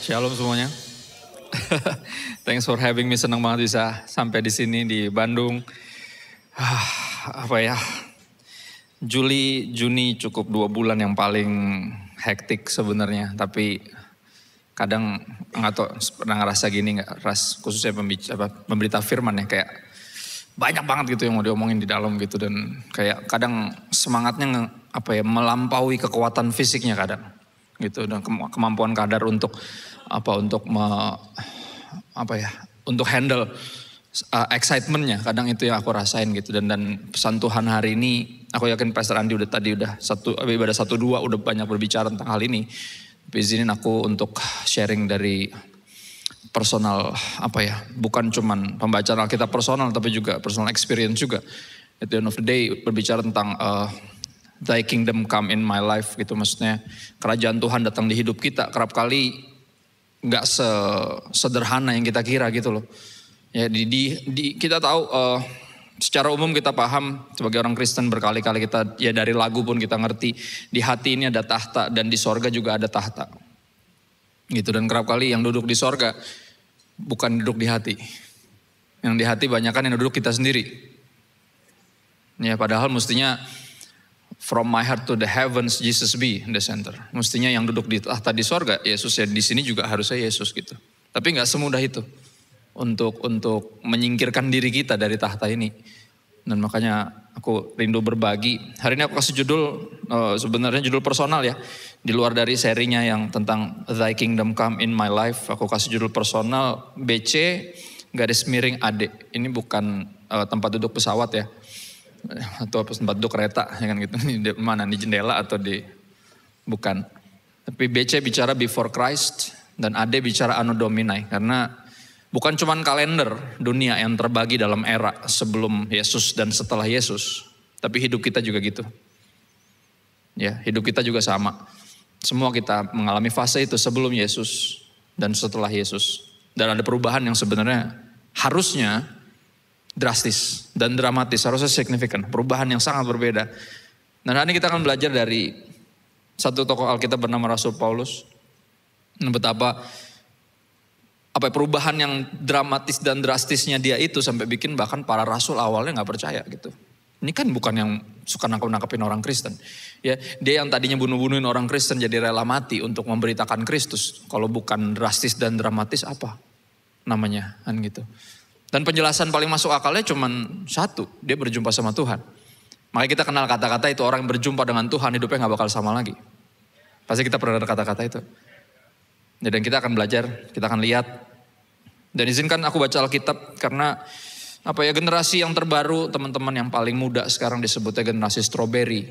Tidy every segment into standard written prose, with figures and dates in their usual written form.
Shalom semuanya. Thanks for having me. Senang banget bisa sampai di sini di Bandung. Apa ya? Juni cukup 2 bulan yang paling hektik sebenarnya. Tapi kadang nggak tahu pernah ngerasa gini nggak? Khususnya pemberita firman ya, kayak banyak banget gitu yang mau diomongin di dalam gitu, dan kayak kadang semangatnya melampaui kekuatan fisiknya kadang gitu, dan kemampuan kadar untuk untuk handle excitementnya kadang itu yang aku rasain gitu. Dan pesan Tuhan hari ini, aku yakin Pastor Andi udah ibadah 1-2 udah banyak berbicara tentang hal ini. Tapi izinin aku untuk sharing dari personal, bukan cuman pembacaan Alkitab personal, tapi juga personal experience juga. At the end of the day berbicara tentang Thy kingdom come in my life gitu, maksudnya kerajaan Tuhan datang di hidup kita. Kerap kali nggak sederhana yang kita kira gitu loh. Ya kita tahu secara umum kita paham sebagai orang Kristen, berkali-kali kita ya dari lagu pun kita ngerti di hati ini ada tahta dan di sorga juga ada tahta. Gitu, dan kerap kali yang duduk di sorga bukan duduk di hati. Yang di hati banyak kan yang duduk kita sendiri. Ya padahal mestinya from my heart to the heavens, Jesus be the center. Mestinya yang duduk di tahta di sorga, Yesus, ya di sini juga harusnya Yesus gitu. Tapi nggak semudah itu untuk menyingkirkan diri kita dari tahta ini. Dan makanya aku rindu berbagi. Hari ini aku kasih judul, sebenarnya judul personal ya. Di luar dari serinya yang tentang Thy kingdom come in my life, aku kasih judul personal BC garis miring AD. Ini bukan tempat duduk pesawat ya, atau tempat duduk kereta ya kan gitu. Di mana, di jendela atau di, bukan. Tapi BC bicara before Christ dan AD bicara Anno Domini, karena bukan cuman kalender dunia yang terbagi dalam era sebelum Yesus dan setelah Yesus, tapi hidup kita juga gitu. Ya, hidup kita juga sama. Semua kita mengalami fase itu sebelum Yesus dan setelah Yesus. Dan ada perubahan yang sebenarnya harusnya drastis dan dramatis, harusnya signifikan, perubahan yang sangat berbeda. Dan hari ini kita akan belajar dari satu tokoh Alkitab bernama Rasul Paulus, dan betapa perubahan yang dramatis dan drastisnya dia itu sampai bikin bahkan para rasul awalnya nggak percaya gitu. Ini kan bukan yang suka nangkep-nangkepin orang Kristen. Ya, dia yang tadinya bunuh-bunuhin orang Kristen jadi rela mati untuk memberitakan Kristus. Kalau bukan drastis dan dramatis apa namanya kan gitu. Dan penjelasan paling masuk akalnya cuman satu, dia berjumpa sama Tuhan. Makanya kita kenal kata-kata itu, orang yang berjumpa dengan Tuhan hidupnya gak bakal sama lagi. Pasti kita pernah dengar kata-kata itu. Dan kita akan belajar, kita akan lihat. Dan izinkan aku baca Alkitab karena generasi yang terbaru, teman-teman yang paling muda sekarang disebutnya generasi strawberry.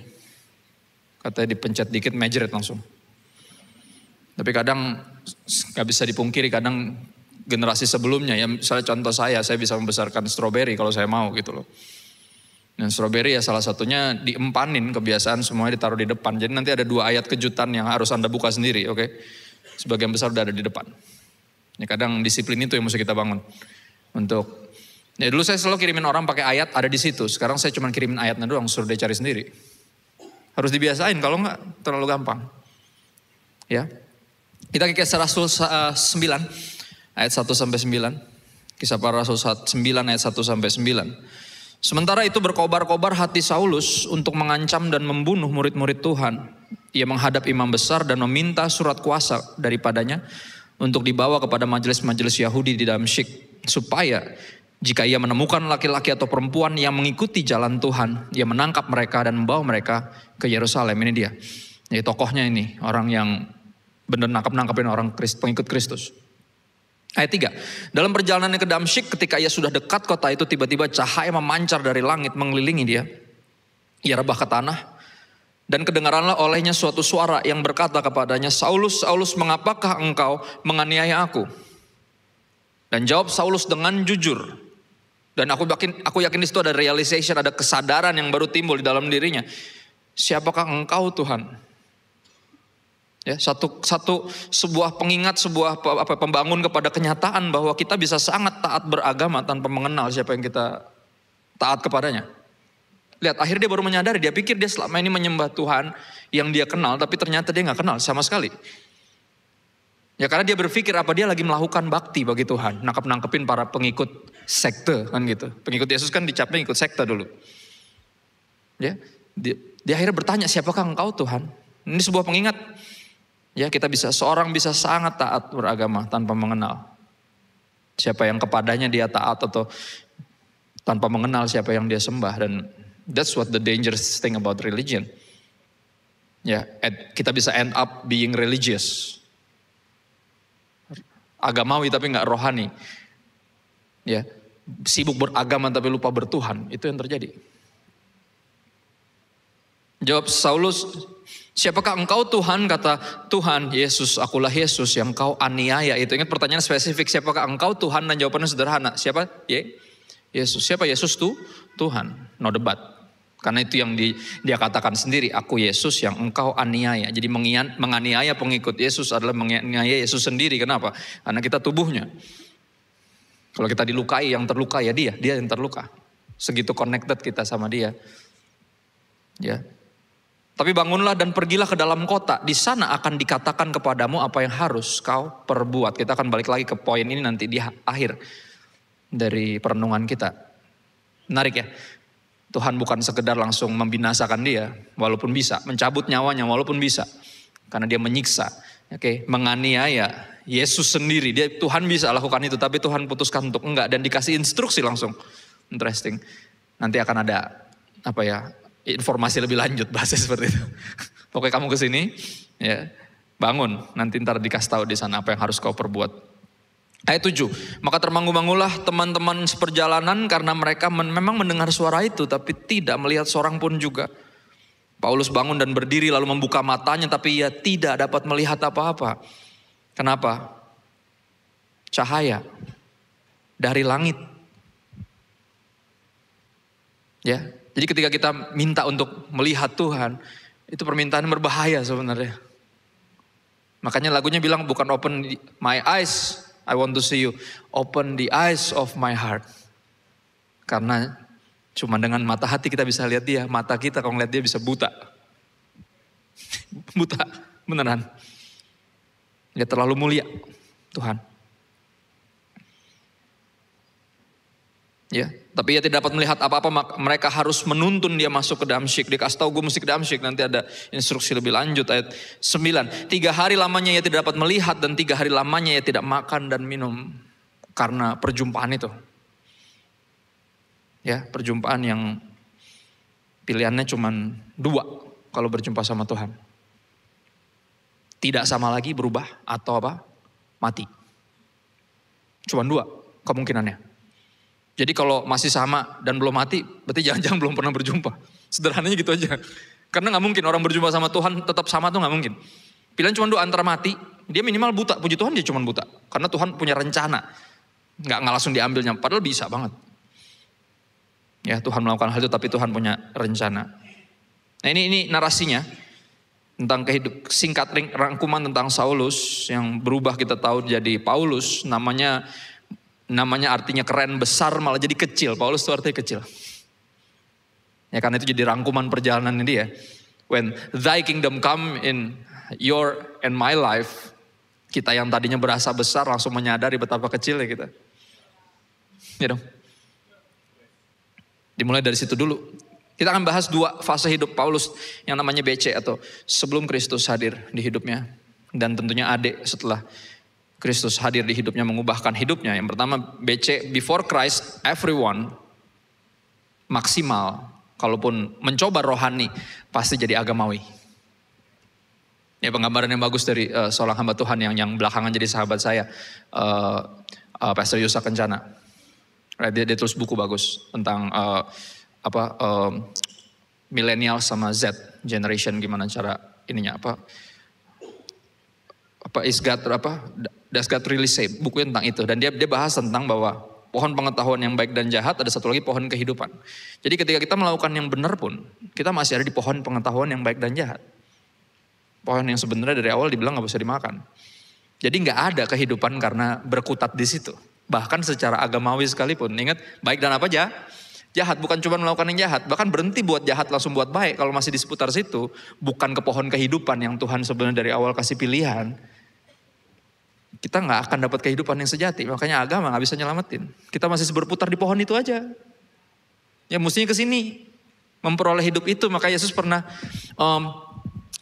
Katanya dipencet dikit majret langsung. Tapi kadang gak bisa dipungkiri, kadang generasi sebelumnya ya, misalnya contoh saya bisa membesarkan strawberry kalau saya mau gitu loh. Dan strawberry ya salah satunya diempanin, kebiasaan semuanya ditaruh di depan. Jadi nanti ada 2 ayat kejutan yang harus Anda buka sendiri, oke? Sebagian besar udah ada di depan. Ya kadang disiplin itu yang mesti kita bangun. Ya dulu saya selalu kirimin orang pakai ayat ada di situ. Sekarang saya cuma kirimin ayatnya doang, suruh dia cari sendiri. Harus dibiasain, kalau enggak terlalu gampang. Ya. Kita ke Kisah Rasul 9 ayat 1-9. Kisah para Rasul 9 ayat 1-9. Sementara itu berkobar-kobar hati Saulus untuk mengancam dan membunuh murid-murid Tuhan. Ia menghadap imam besar dan meminta surat kuasa daripadanya untuk dibawa kepada majelis-majelis Yahudi di Damsyik, supaya jika ia menemukan laki-laki atau perempuan yang mengikuti jalan Tuhan, ia menangkap mereka dan membawa mereka ke Yerusalem. Ini dia. Jadi tokohnya ini, orang yang benar nangkep-nangkepin orang pengikut Kristus. Ayat 3. Dalam perjalanannya ke Damsyik, ketika ia sudah dekat kota itu, tiba-tiba cahaya memancar dari langit mengelilingi dia. Ia rebah ke tanah, dan kedengaranlah olehnya suatu suara yang berkata kepadanya, Saulus, Saulus, mengapakah engkau menganiaya aku? Dan jawab Saulus dengan jujur. Dan aku yakin di situ ada realization, ada kesadaran yang baru timbul di dalam dirinya. Siapakah engkau Tuhan? Ya, sebuah pengingat, sebuah pembangun kepada kenyataan bahwa kita bisa sangat taat beragama tanpa mengenal siapa yang kita taat kepadanya. Lihat, akhirnya dia baru menyadari, dia pikir dia selama ini menyembah Tuhan yang dia kenal, tapi ternyata dia gak kenal sama sekali. Ya karena dia berpikir apa dia lagi melakukan bakti bagi Tuhan. Nangkep-nangkepin para pengikut sekte kan gitu. Pengikut Yesus kan dicapnya ikut sekte dulu. Ya, dia akhirnya bertanya, siapakah engkau Tuhan? Ini sebuah pengingat. Ya, seorang bisa sangat taat beragama tanpa mengenal siapa yang kepadanya dia taat, atau tanpa mengenal siapa yang dia sembah. Dan that's what the dangerous thing about religion. Ya, kita bisa end up being religious. Agamawi tapi nggak rohani. Ya, sibuk beragama tapi lupa bertuhan. Itu yang terjadi. Jawab Saulus, siapakah engkau Tuhan? Kata Tuhan, Yesus, akulah Yesus yang kau aniaya. Itu ingat pertanyaan spesifik, siapakah engkau Tuhan? Dan jawabannya sederhana, siapa? Yesus. Siapa Yesus tuh? Tuhan. No debat. Karena itu yang dia katakan sendiri, aku Yesus yang engkau aniaya. Jadi menganiaya pengikut Yesus adalah menganiaya Yesus sendiri. Kenapa? Karena kita tubuhnya. Kalau kita dilukai, yang terluka ya dia yang terluka. Segitu connected kita sama dia. Ya. Tapi bangunlah dan pergilah ke dalam kota. Di sana akan dikatakan kepadamu apa yang harus kau perbuat. Kita akan balik lagi ke poin ini nanti di akhir dari perenungan kita. Menarik ya. Tuhan bukan sekedar langsung membinasakan dia, walaupun bisa. Mencabut nyawanya, walaupun bisa. Karena dia menyiksa, menganiaya Yesus sendiri. Tuhan bisa lakukan itu, tapi Tuhan putuskan untuk enggak. Dan dikasih instruksi langsung. Interesting. Nanti akan ada informasi lebih lanjut bahasa seperti itu. Pokoknya kamu kesini, ya bangun. Nanti ntar dikasih tahu di sana apa yang harus kau perbuat. Ayat 7, maka termangu-mangulah teman-teman seperjalanan karena mereka memang mendengar suara itu tapi tidak melihat seorang pun juga. Paulus bangun dan berdiri lalu membuka matanya tapi ia tidak dapat melihat apa-apa. Kenapa? Cahaya dari langit. Ya, jadi ketika kita minta untuk melihat Tuhan, itu permintaan yang berbahaya sebenarnya. Makanya lagunya bilang bukan open my eyes, I want to see you. Open the eyes of my heart. Karena cuma dengan mata hati kita bisa lihat dia. Mata kita kalau ngeliat dia bisa buta. Buta, beneran. Dia terlalu mulia, Tuhan. Ya, tapi ia tidak dapat melihat apa-apa, mereka harus menuntun dia masuk ke Damsyik. Dikasih tahu gue mesti ke Damsyik, nanti ada instruksi lebih lanjut. Ayat 9, 3 hari lamanya ia tidak dapat melihat dan 3 hari lamanya ia tidak makan dan minum karena perjumpaan itu. Ya, perjumpaan yang pilihannya cuma 2 kalau berjumpa sama Tuhan. Tidak sama lagi, berubah, atau mati. Cuma 2 kemungkinannya. Jadi kalau masih sama dan belum mati, berarti jangan-jangan belum pernah berjumpa. Sederhananya gitu aja. Karena gak mungkin orang berjumpa sama Tuhan tetap sama tuh gak mungkin. Pilihan cuma 2 antara mati, dia minimal buta. Puji Tuhan dia cuma buta. Karena Tuhan punya rencana. Gak langsung diambilnya, padahal bisa banget. Ya, Tuhan melakukan hal itu tapi Tuhan punya rencana. Nah ini narasinya. Tentang singkat rangkuman tentang Saulus yang berubah kita tahu jadi Paulus. Namanya artinya keren, besar, malah jadi kecil. Paulus itu artinya kecil. Ya karena itu jadi rangkuman perjalanan dia. When thy kingdom come in your and my life. Kita yang tadinya berasa besar langsung menyadari betapa kecilnya kita. Ya dong. Dimulai dari situ dulu. Kita akan bahas 2 fase hidup Paulus yang namanya BC atau sebelum Kristus hadir di hidupnya. Dan tentunya AD setelah Kristus hadir di hidupnya mengubahkan hidupnya. Yang pertama BC, before Christ, everyone maksimal. Kalaupun mencoba rohani, pasti jadi agamawi. Ya penggambaran yang bagus dari seorang hamba Tuhan yang belakangan jadi sahabat saya. Pastor Yusa Kencana. Dia tulis buku bagus tentang milenial sama Z generation, gimana cara ininya Does God really save? Bukunya tentang itu. Dan dia bahas tentang bahwa pohon pengetahuan yang baik dan jahat, ada satu lagi pohon kehidupan. Jadi ketika kita melakukan yang benar pun, kita masih ada di pohon pengetahuan yang baik dan jahat. Pohon yang sebenarnya dari awal dibilang gak bisa dimakan. Jadi gak ada kehidupan karena berkutat di situ. Bahkan secara agamawi sekalipun. Ingat, baik dan apa jahat. Bukan cuma melakukan yang jahat. Bahkan berhenti buat jahat langsung buat baik. Kalau masih di seputar situ, bukan ke pohon kehidupan yang Tuhan sebenarnya dari awal kasih pilihan. kita nggak akan dapat kehidupan yang sejati. Makanya agama nggak bisa nyelamatin. Kita masih berputar di pohon itu aja. Ya mestinya ke sini memperoleh hidup itu. Maka Yesus pernah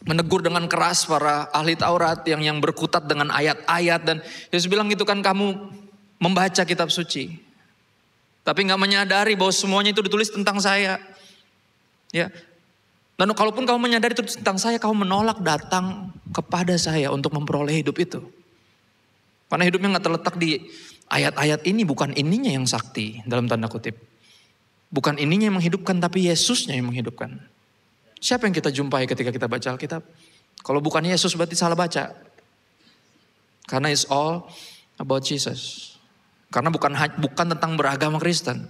menegur dengan keras para ahli Taurat yang berkutat dengan ayat-ayat, dan Yesus bilang gitu kan, kamu membaca kitab suci tapi nggak menyadari bahwa semuanya itu ditulis tentang saya. Ya. Dan kalaupun kamu menyadari itu tentang saya, kamu menolak datang kepada saya untuk memperoleh hidup itu. Karena hidupnya nggak terletak di ayat-ayat ini, bukan ininya yang sakti dalam tanda kutip. Bukan ininya yang menghidupkan, tapi Yesusnya yang menghidupkan. Siapa yang kita jumpai ketika kita baca Alkitab? Kalau bukan Yesus berarti salah baca. Karena it's all about Jesus. Karena bukan tentang beragama Kristen,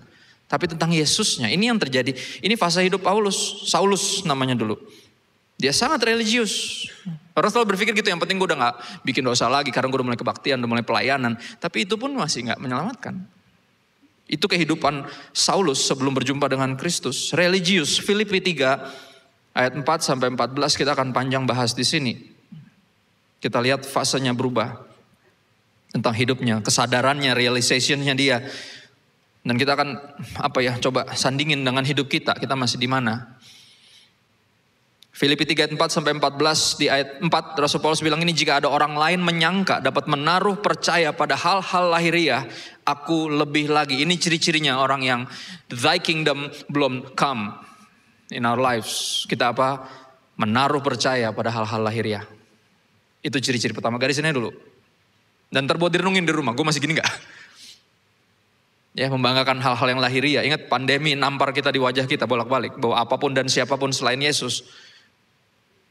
tapi tentang Yesusnya. Ini yang terjadi. Ini fase hidup Paulus, Saulus namanya dulu. Dia sangat religius. Orang selalu berpikir gitu, yang penting gue udah gak bikin dosa lagi karena gue udah mulai kebaktian, udah mulai pelayanan. Tapi itu pun masih gak menyelamatkan. Itu kehidupan Saulus sebelum berjumpa dengan Kristus. Religius, Filipi 3 ayat 4 sampai 14 kita akan panjang bahas di sini. Kita lihat fasenya berubah. Tentang hidupnya, kesadarannya, realizationnya dia. Dan kita akan coba sandingin dengan hidup kita masih di mana. Filipi 3 ayat 4 sampai 14, di ayat 4 Rasul Paulus bilang ini, jika ada orang lain menyangka dapat menaruh percaya pada hal-hal lahiriah, aku lebih lagi. Ini ciri-cirinya orang yang thy kingdom belum come in our lives. Kita menaruh percaya pada hal-hal lahiriah. Itu ciri-ciri pertama, garisinnya dulu. Dan terbuat direnungin di rumah, gue masih gini gak? Ya, membanggakan hal-hal yang lahiriah. Ingat pandemi nampar kita di wajah kita bolak-balik. Bahwa apapun dan siapapun selain Yesus,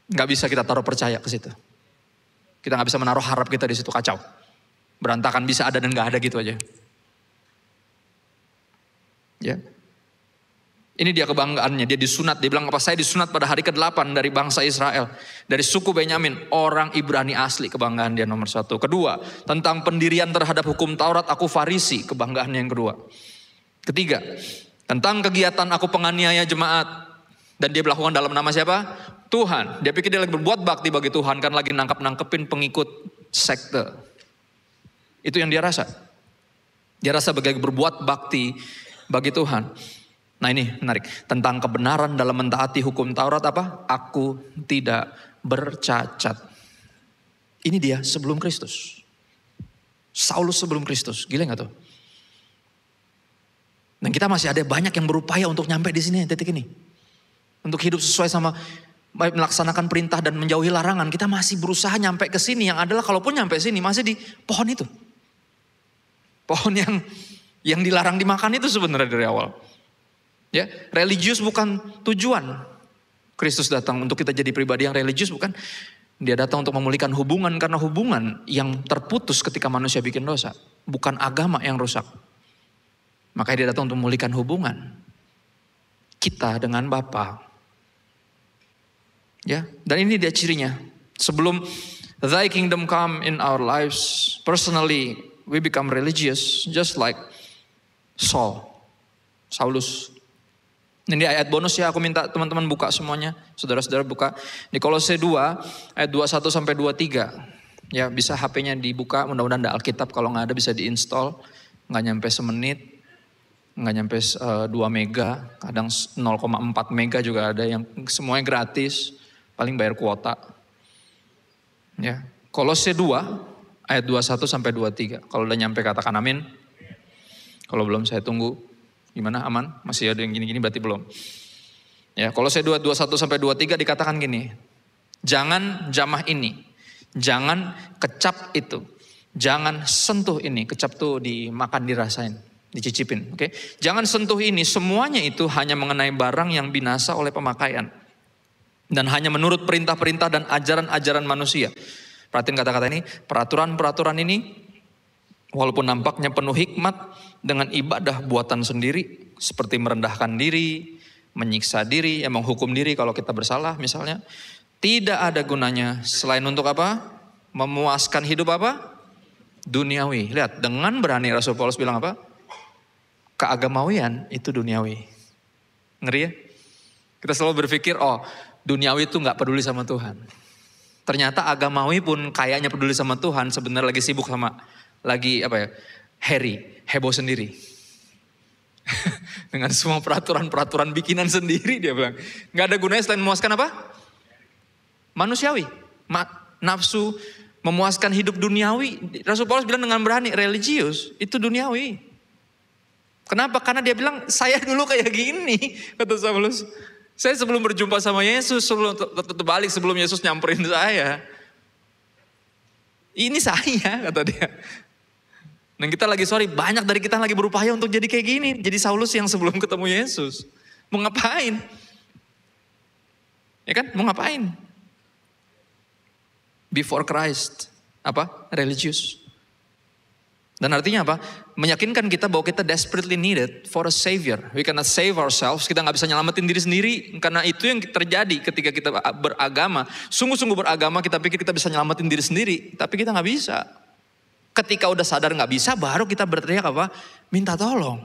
gak bisa kita taruh percaya ke situ. Kita gak bisa menaruh harap kita di situ, kacau. Berantakan, bisa ada dan gak ada gitu aja. Ya. Ini dia kebanggaannya, dia disunat. Dia bilang saya disunat pada hari ke-8 dari bangsa Israel. Dari suku Benyamin, orang Ibrani asli, kebanggaan dia nomor 1. Kedua, tentang pendirian terhadap hukum Taurat, aku Farisi, kebanggaan yang kedua. Ketiga, tentang kegiatan aku penganiaya jemaat. Dan dia melakukan dalam nama siapa? Tuhan. Dia pikir dia lagi berbuat bakti bagi Tuhan, kan lagi nangkep-nangkepin pengikut sekte. Itu yang dia rasa. Dia rasa sebagai berbuat bakti bagi Tuhan. Nah ini menarik, tentang kebenaran dalam mentaati hukum Taurat Aku tidak bercacat. Ini dia sebelum Kristus. Saulus sebelum Kristus, gila gak tuh? Dan kita masih ada banyak yang berupaya untuk nyampe di sini, titik ini. Untuk hidup sesuai sama melaksanakan perintah dan menjauhi larangan. Kita masih berusaha nyampe ke sini, yang adalah kalaupun nyampe sini masih di pohon itu. Pohon yang dilarang dimakan itu sebenarnya dari awal. Ya, religius bukan tujuan. Kristus datang untuk kita jadi pribadi yang religius, bukan. Dia datang untuk memulihkan hubungan, karena hubungan yang terputus ketika manusia bikin dosa, bukan agama yang rusak. Makanya dia datang untuk memulihkan hubungan kita dengan Bapa. Ya, dan ini dia cirinya. Sebelum thy kingdom come in our lives, personally we become religious, just like Saulus. Ini ayat bonus ya, aku minta teman-teman buka semuanya. Saudara-saudara buka. Di Kolose 2 ayat 21 sampai 23. Ya bisa HP-nya dibuka, mudah-mudahan ada Alkitab. Kalau gak ada bisa diinstal. Gak nyampe semenit. Gak nyampe 2 mega. Kadang 0,4 mega juga ada, yang semuanya gratis. Paling bayar kuota. Ya, Kolose 2 ayat 21 sampai 23. Kalau udah nyampe katakan amin. Kalau belum saya tunggu. Gimana, aman? Masih ada yang gini-gini berarti belum. Ya, Kolose 2, 21 sampai 23 dikatakan gini. Jangan jamah ini. Jangan kecap itu. Jangan sentuh ini. Kecap tuh dimakan, dirasain, dicicipin. Oke? Jangan sentuh ini. Semuanya itu hanya mengenai barang yang binasa oleh pemakaian. Dan hanya menurut perintah-perintah dan ajaran-ajaran manusia. Perhatiin kata-kata ini. Peraturan-peraturan ini, walaupun nampaknya penuh hikmat, dengan ibadah buatan sendiri, seperti merendahkan diri, menyiksa diri, menghukum diri kalau kita bersalah misalnya, tidak ada gunanya selain untuk memuaskan hidup duniawi. Lihat, dengan berani Rasul Paulus bilang keagamawian itu duniawi. Ngeri ya? Kita selalu berpikir, duniawi itu gak peduli sama Tuhan. Ternyata agamawi pun kayaknya peduli sama Tuhan, sebenarnya lagi sibuk sama, lagi heboh sendiri. Dengan semua peraturan-peraturan bikinan sendiri dia bilang. Gak ada gunanya selain memuaskan apa? Manusiawi. Nafsu, memuaskan hidup duniawi. Rasul Paulus bilang dengan berani, religius itu duniawi. Kenapa? Karena dia bilang, saya dulu kayak gini. Kata Paulus, saya sebelum berjumpa sama Yesus, sebelum Yesus nyamperin saya. Ini saya, kata dia. Dan kita lagi banyak dari kita lagi berupaya untuk jadi kayak gini. Jadi Saulus yang sebelum ketemu Yesus. Mau ngapain? Ya kan? Mau ngapain? Before Christ. Apa? Religious. Dan artinya apa? Meyakinkan kita bahwa kita desperately needed for a savior. We cannot save ourselves. Kita gak bisa nyelamatin diri sendiri. Karena itu yang terjadi ketika kita beragama. Sungguh-sungguh beragama kita pikir kita bisa nyelamatin diri sendiri. Tapi kita gak bisa. Ketika udah sadar gak bisa, baru kita berteriak apa? Minta tolong.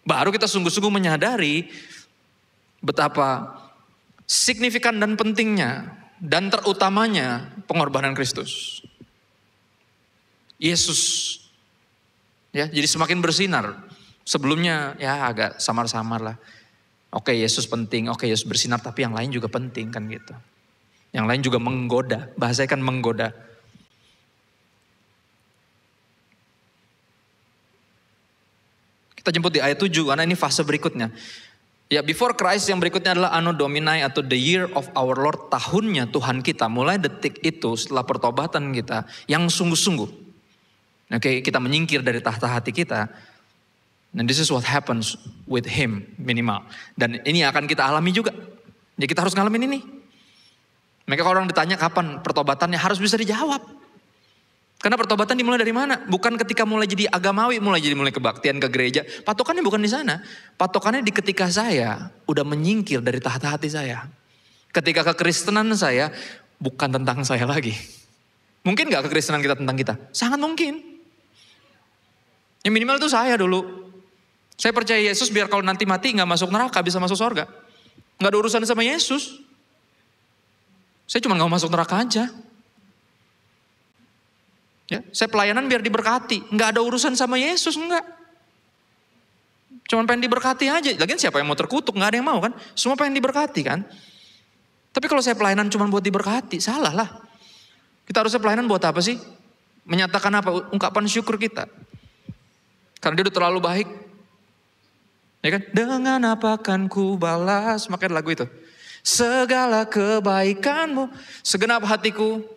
Baru kita sungguh-sungguh menyadari betapa signifikan dan pentingnya dan terutamanya pengorbanan Kristus. Yesus, ya, jadi semakin bersinar. Sebelumnya ya agak samar-samar lah. Oke, Yesus penting, oke Yesus bersinar, tapi yang lain juga penting kan gitu. Yang lain juga menggoda, bahasanya kan menggoda. Kita jemput di ayat 7 karena ini fase berikutnya. Ya, before Christ yang berikutnya adalah Anno Domini atau the year of our Lord, tahunnya Tuhan kita. Mulai detik itu setelah pertobatan kita yang sungguh-sungguh. Oke, kita menyingkir dari tahta hati kita. And this is what happens with him minimal. Dan ini akan kita alami juga. Jadi kita harus ngalamin ini. Mereka kalau orang ditanya kapan pertobatannya harus bisa dijawab. Karena pertobatan dimulai dari mana? Bukan ketika mulai jadi agamawi, mulai kebaktian ke gereja. Patokannya bukan di sana. Patokannya di ketika saya udah menyingkir dari tahta hati saya. Ketika kekristenan saya bukan tentang saya lagi. Mungkin gak kekristenan kita tentang kita? Sangat mungkin. Yang minimal itu saya dulu. Saya percaya Yesus biar kalau nanti mati gak masuk neraka, bisa masuk surga. Gak ada urusan sama Yesus. Saya cuma gak mau masuk neraka aja. Ya, saya pelayanan biar diberkati. Nggak ada urusan sama Yesus, enggak. Cuman pengen diberkati aja. Lagian siapa yang mau terkutuk? Nggak ada yang mau kan. Semua pengen diberkati kan. Tapi kalau saya pelayanan cuma buat diberkati, salah lah. Kita harusnya pelayanan buat apa sih? Menyatakan apa? Ungkapan syukur kita. Karena dia udah terlalu baik. Ya kan? Dengan apa akan ku balas. Makanya lagu itu. Segala kebaikanmu, segenap hatiku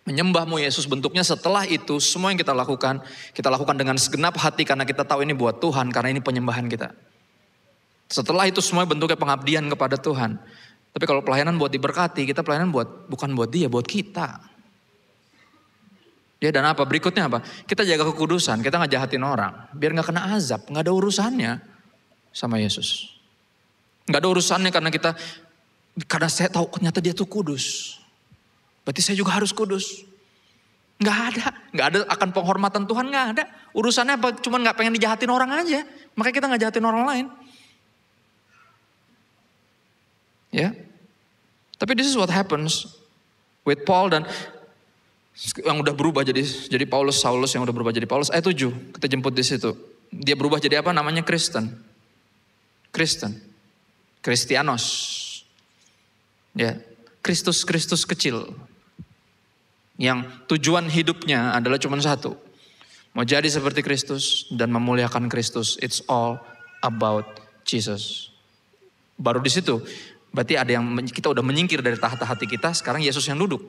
menyembahmu Yesus. Bentuknya setelah itu semua yang kita lakukan dengan segenap hati karena kita tahu ini buat Tuhan, karena ini penyembahan kita. Setelah itu semua bentuknya pengabdian kepada Tuhan. Tapi kalau pelayanan buat diberkati, kita pelayanan bukan buat dia, buat kita. Ya, dan apa? Berikutnya apa? Kita jaga kekudusan, kita gak jahatin orang. Biar gak kena azab, gak ada urusannya sama Yesus. Gak ada urusannya karena saya tahu ternyata dia tuh kudus. Berarti saya juga harus kudus. Gak ada akan penghormatan Tuhan, gak ada. Urusannya apa? Cuman gak pengen dijahatin orang aja. Makanya kita gak jahatin orang lain. Ya. Tapi this is what happens with Paul dan yang udah berubah jadi Paulus, Saulus yang udah berubah jadi Paulus. Ayat 7, kita jemput di situ. Dia berubah jadi apa? Namanya Kristen. Kristianos. Ya. Kristus kecil. Yang tujuan hidupnya adalah cuma satu. Mau jadi seperti Kristus dan memuliakan Kristus. It's all about Jesus. Baru di situ berarti ada yang kita udah menyingkir dari tahta hati kita. Sekarang Yesus yang duduk.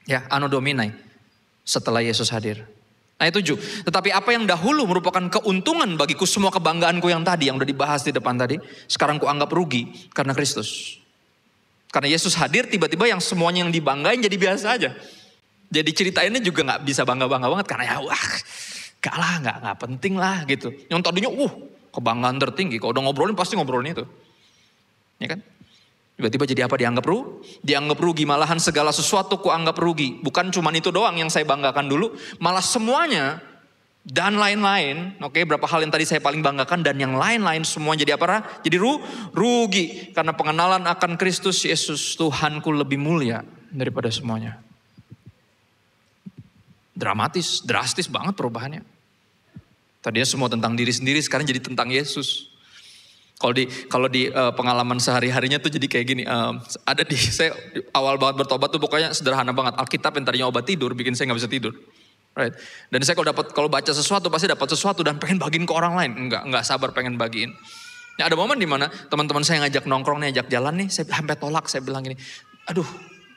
Ya, Anno Domini. Setelah Yesus hadir. Ayat 7. Tetapi apa yang dahulu merupakan keuntungan bagiku, semua kebanggaanku yang tadi, yang udah dibahas di depan tadi, sekarang ku anggap rugi karena Kristus. Karena Yesus hadir, tiba-tiba yang semuanya yang dibanggain jadi biasa aja. Jadi ceritainnya juga gak bisa bangga-bangga banget. Karena ya gak penting lah gitu. Yang tadinya kebanggaan tertinggi. Kalau udah ngobrolin pasti ngobrolin itu. Ya kan? Tiba-tiba jadi apa? Dianggap rugi. Malahan segala sesuatu ku anggap rugi. Bukan cuma itu doang yang saya banggakan dulu. Malah semuanya dan lain-lain. Oke, berapa hal yang tadi saya paling banggakan dan yang lain-lain semua jadi apa? Jadi rugi. Karena pengenalan akan Kristus Yesus Tuhanku lebih mulia daripada semuanya. Dramatis, drastis banget perubahannya. Tadinya semua tentang diri sendiri, sekarang jadi tentang Yesus. Kalau di pengalaman sehari-harinya tuh jadi kayak gini. Saya awal banget bertobat tuh pokoknya sederhana banget. Alkitab yang tadinya obat tidur bikin saya nggak bisa tidur. Right. Dan saya kalau baca sesuatu pasti dapat sesuatu dan pengen bagiin ke orang lain. Enggak sabar pengen bagiin. Nah, ada momen di mana teman-teman saya ngajak nongkrong nih, ajak jalan nih, saya sampai tolak, saya bilang gini, aduh,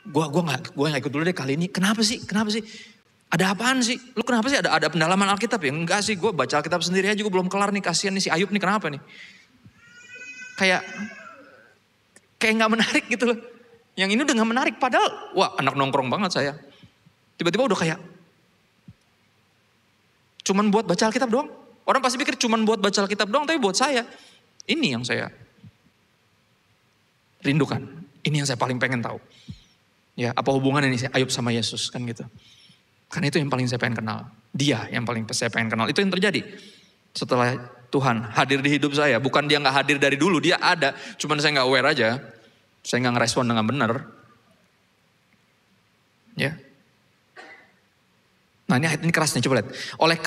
gua nggak ikut dulu deh kali ini. Kenapa sih? Ada apaan sih? Lu kenapa sih? Ada pendalaman Alkitab ya? Enggak sih, gue baca Alkitab sendiri aja juga belum kelar nih, kasihan nih si Ayub nih, kenapa nih? Kayak nggak menarik gitu loh. Yang ini udah nggak menarik, padahal wah anak nongkrong banget saya. Tiba-tiba udah kayak cuman buat baca Alkitab doang. Orang pasti pikir cuman buat baca Alkitab doang, tapi buat saya ini yang saya rindukan. Ini yang saya paling pengen tahu. Ya, apa hubungan ini Ayub sama Yesus kan gitu. Karena itu yang paling saya pengen kenal. Dia yang paling saya pengen kenal. Itu yang terjadi setelah Tuhan hadir di hidup saya. Bukan dia gak hadir dari dulu, dia ada. Cuman saya gak aware aja. Saya gak ngerespon dengan benar. Ya. Nah ini ayat ini keras nih, coba lihat. Oleh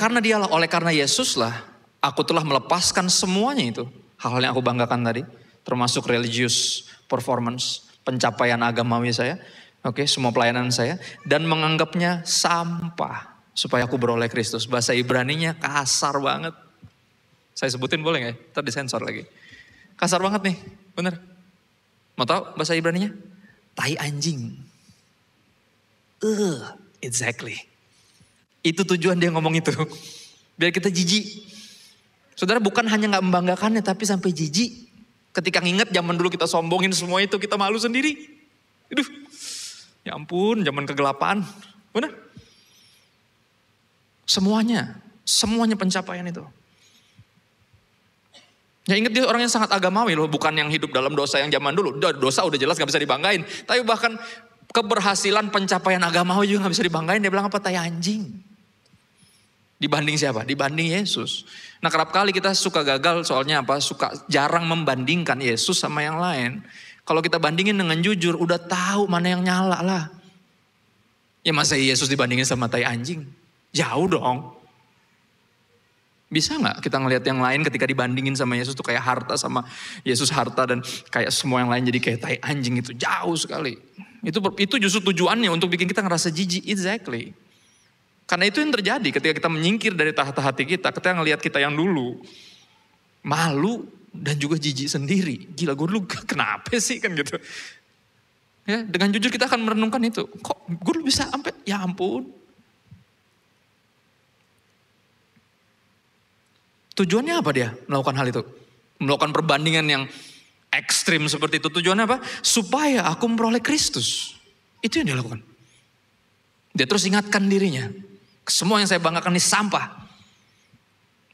karena Yesus lah, aku telah melepaskan semuanya itu. Hal-hal yang aku banggakan tadi. Termasuk religious performance, pencapaian agamawi saya. Oke, semua pelayanan saya. Dan menganggapnya sampah. Supaya aku beroleh Kristus. Bahasa Ibraninya kasar banget. Saya sebutin boleh gak ya? Ntar disensor lagi. Kasar banget nih, bener. Mau tahu bahasa Ibraninya? Tai anjing. Exactly. Itu tujuan dia ngomong itu. Biar kita jijik. Saudara bukan hanya gak membanggakannya, tapi sampai jijik. Ketika nginget zaman dulu kita sombongin semua itu, kita malu sendiri. Aduh, ya ampun, zaman kegelapan. Benar? Semuanya pencapaian itu. Ya ingat dia orang yang sangat agamawi loh, bukan yang hidup dalam dosa yang zaman dulu. Dosa udah jelas gak bisa dibanggain. Tapi bahkan keberhasilan pencapaian agamawi juga gak bisa dibanggain. Dia bilang apa? Tai anjing. Dibanding siapa? Dibanding Yesus. Nah kerap kali kita suka gagal soalnya apa? Suka jarang membandingkan Yesus sama yang lain. Kalau kita bandingin dengan jujur, udah tahu mana yang nyala lah. Ya masa Yesus dibandingin sama tai anjing? Jauh dong. Bisa gak kita ngelihat yang lain ketika dibandingin sama Yesus tuh kayak harta sama Yesus harta dan kayak semua yang lain jadi kayak tai anjing itu. Jauh sekali. Itu justru tujuannya untuk bikin kita ngerasa jijik. Exactly. Karena itu yang terjadi ketika kita menyingkir dari tahta hati kita. Ketika ngelihat kita yang dulu. Malu dan juga jijik sendiri. Gila gue dulu kenapa sih kan gitu. Ya, dengan jujur kita akan merenungkan itu. Kok gue dulu bisa sampai ya ampun. Tujuannya apa dia melakukan hal itu? Melakukan perbandingan yang ekstrim seperti itu. Tujuannya apa? Supaya aku memperoleh Kristus. Itu yang dia lakukan. Dia terus ingatkan dirinya. Semua yang saya banggakan ini sampah.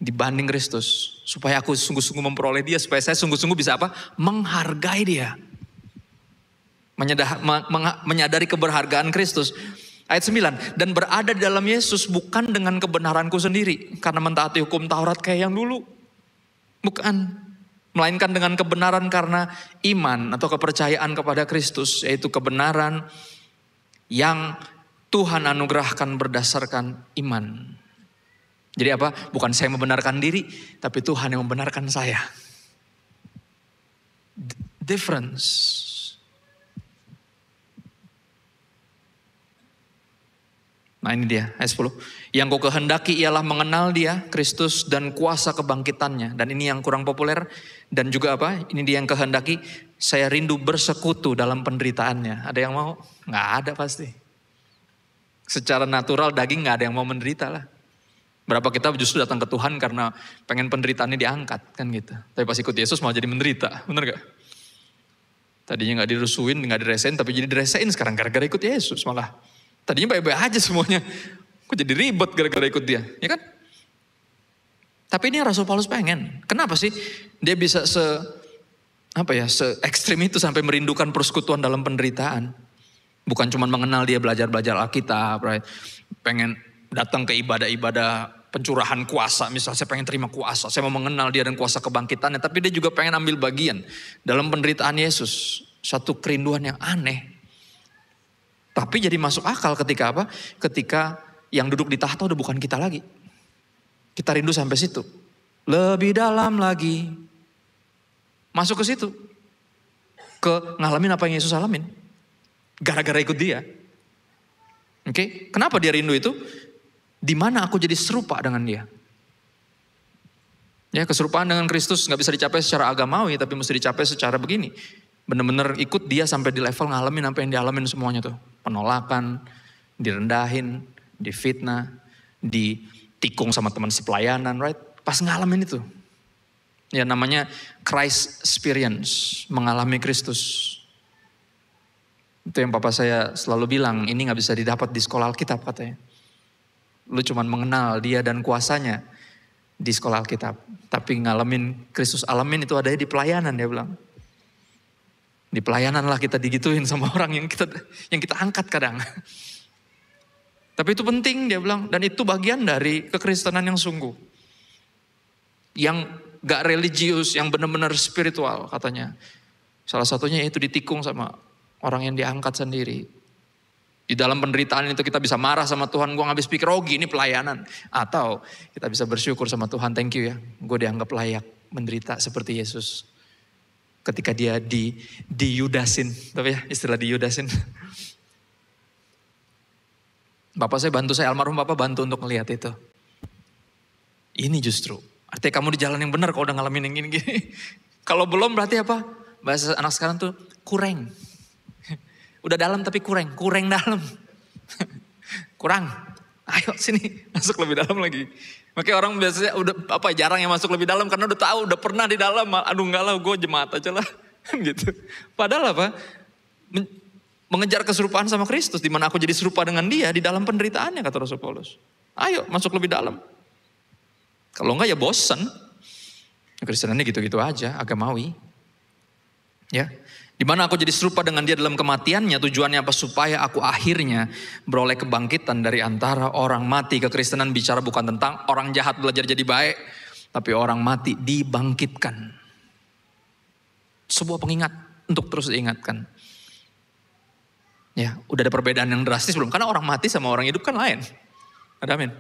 Dibanding Kristus. Supaya aku sungguh-sungguh memperoleh dia. Supaya saya sungguh-sungguh bisa apa? Menghargai dia. Menyadari keberhargaan Kristus. Ayat 9. Dan berada di dalam Yesus bukan dengan kebenaranku sendiri. Karena mentaati hukum Taurat kayak yang dulu. Bukan. Melainkan dengan kebenaran karena iman atau kepercayaan kepada Kristus. Yaitu kebenaran yang Tuhan anugerahkan berdasarkan iman. Jadi apa? Bukan saya membenarkan diri, tapi Tuhan yang membenarkan saya. Difference. Nah ini dia, ayat 10. Yang ku kehendaki ialah mengenal dia, Kristus dan kuasa kebangkitannya. Dan ini yang kurang populer. Dan juga apa? Ini dia yang kehendaki. Saya rindu bersekutu dalam penderitaannya. Ada yang mau? Nggak ada pasti. Secara natural daging gak ada yang mau menderita lah. Berapa kita justru datang ke Tuhan karena pengen penderitaannya diangkat kan gitu. Tapi pas ikut Yesus malah jadi menderita, bener gak? Tadinya gak dirusuin, gak diresain, tapi jadi diresain sekarang gara-gara ikut Yesus malah. Tadinya baik-baik aja semuanya. Kok jadi ribet gara-gara ikut dia, ya kan? Tapi ini Rasul Paulus pengen. Kenapa sih dia bisa se ekstrim itu sampai merindukan persekutuan dalam penderitaan? Bukan cuma mengenal dia belajar-belajar Alkitab, right? Pengen datang ke ibadah-ibadah pencurahan kuasa. Misalnya saya pengen terima kuasa, saya mau mengenal dia dan kuasa kebangkitannya. Tapi dia juga pengen ambil bagian dalam penderitaan Yesus. Satu kerinduan yang aneh. Tapi jadi masuk akal ketika apa? Ketika yang duduk di tahta udah bukan kita lagi. Kita rindu sampai situ. Lebih dalam lagi. Masuk ke situ. Ke ngalamin apa yang Yesus alamin. Gara-gara ikut dia. Oke, kenapa dia rindu itu? Di mana aku jadi serupa dengan dia. Ya, keserupaan dengan Kristus gak bisa dicapai secara agamawi, tapi mesti dicapai secara begini. Benar-benar ikut dia sampai di level ngalamin apa yang dialamin semuanya tuh. Penolakan, direndahin, difitnah, ditikung sama teman sepelayanan, right? Pas ngalamin itu. Ya namanya Christ experience, mengalami Kristus. Itu yang papa saya selalu bilang, ini gak bisa didapat di sekolah Alkitab katanya. Lu cuman mengenal dia dan kuasanya di sekolah Alkitab. Tapi ngalamin Kristus alamin itu adanya di pelayanan, dia bilang. Di pelayanan lah kita digituin sama orang yang kita angkat kadang. Tapi itu penting dia bilang. Dan itu bagian dari kekristenan yang sungguh. Yang gak religius, yang benar-benar spiritual katanya. Salah satunya itu ditikung sama orang yang diangkat sendiri. Di dalam penderitaan itu kita bisa marah sama Tuhan, gue gak habis pikir, oh gini pelayanan. Atau kita bisa bersyukur sama Tuhan, thank you ya, gue dianggap layak menderita seperti Yesus. Ketika dia diyudasin, tapi ya istilah diyudasin. Bapak saya bantu, saya almarhum Bapak bantu untuk melihat itu. Ini justru, artinya kamu di jalan yang benar kalau udah ngalamin yang gini-gini. Kalau belum berarti apa? Bahasa anak sekarang tuh kurang. Udah dalam tapi kurang dalam. Kurang. Ayo sini, masuk lebih dalam lagi. Makanya orang biasanya udah jarang yang masuk lebih dalam karena udah tahu, udah pernah di dalam. Aduh enggak lah, gue jemaat aja lah. Gitu. Padahal apa? Mengejar keserupaan sama Kristus, di mana aku jadi serupa dengan dia di dalam penderitaannya, kata Rasul Paulus. Ayo masuk lebih dalam. Kalau enggak ya bosan. Kristenannya gitu-gitu aja, agamawi. Ya. Di mana aku jadi serupa dengan dia dalam kematiannya, tujuannya apa? Supaya aku akhirnya beroleh kebangkitan dari antara orang mati. Kekristenan bicara bukan tentang orang jahat belajar jadi baik, tapi orang mati dibangkitkan. Sebuah pengingat untuk terus diingatkan. Ya, udah ada perbedaan yang drastis belum? Karena orang mati sama orang hidup kan lain. Ada amin.